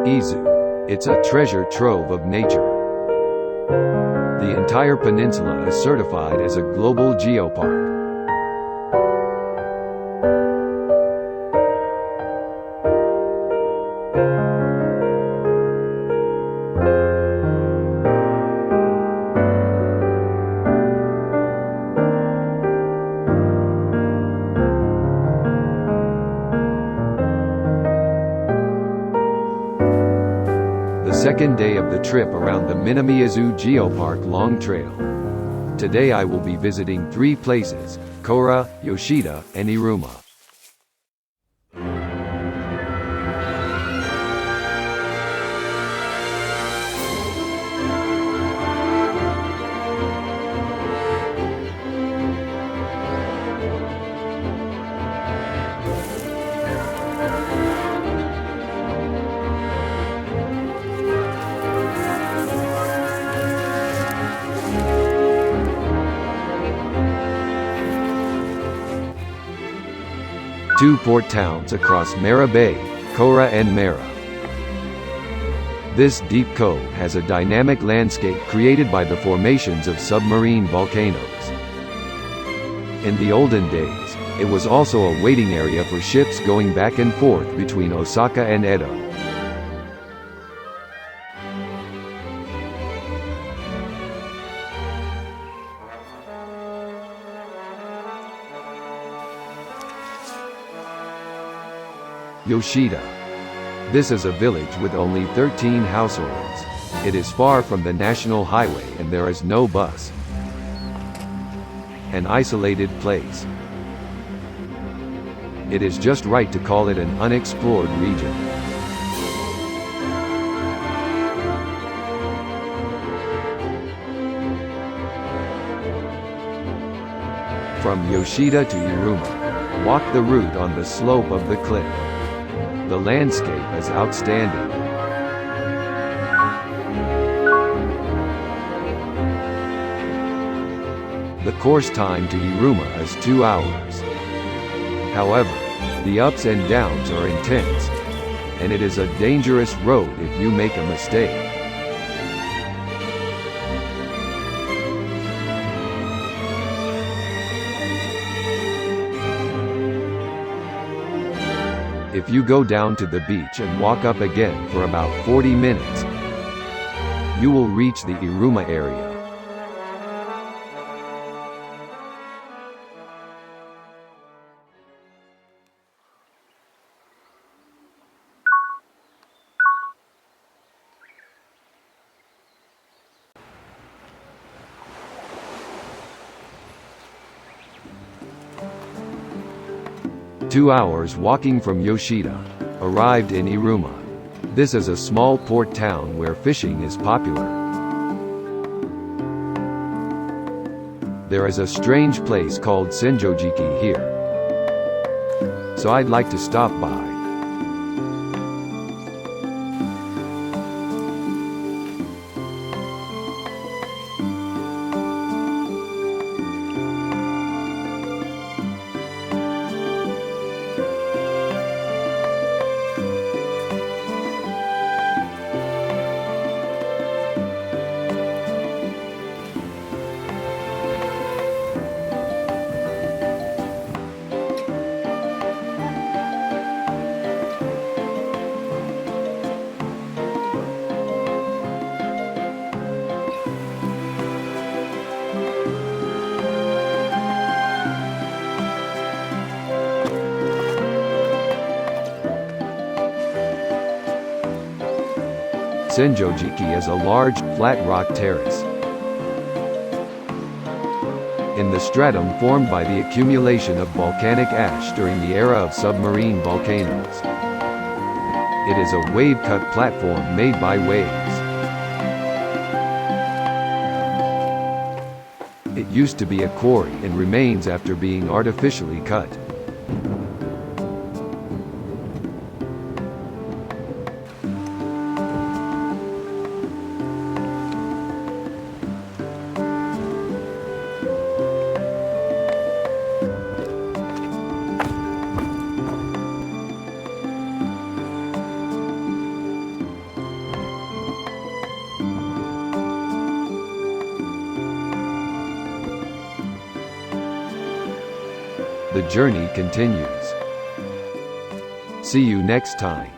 Izu. It's a treasure trove of nature. The entire peninsula is certified as a global geopark. Second day of the trip around the南伊豆Geopark Long Trail. Today I will be visiting 3 places: Koura, Yoshida, and Iruma. Two port towns across Mara Bay, Koura and Mara. This deep cove has a dynamic landscape created by the formations of submarine volcanoes. In the olden days, it was also a waiting area for ships going back and forth between Osaka and Edo. Yoshida. This is a village with only 13 households. It is far from the national highway and there is no bus. An isolated place. It is just right to call it an unexplored region. From Yoshida to Iruma, walk the route on the slope of the cliff. The landscape is outstanding. The course time to Iruma is 2 hours. However, the ups and downs are intense, and it is a dangerous road if you make a mistake. If you go down to the beach and walk up again for about 40 minutes, you will reach the Iruma area. Two hours walking from Yoshida. Arrived in Iruma. This is a small port town where fishing is popular. There is a strange place called Senjojiki here, so I'd like to stop by. Senjojiki is a large, flat rock terrace in the stratum formed by the accumulation of volcanic ash during the era of submarine volcanoes. It is a wave-cut platform made by waves. It used to be a quarry and remains after being artificially cut. The journey continues. See you next time.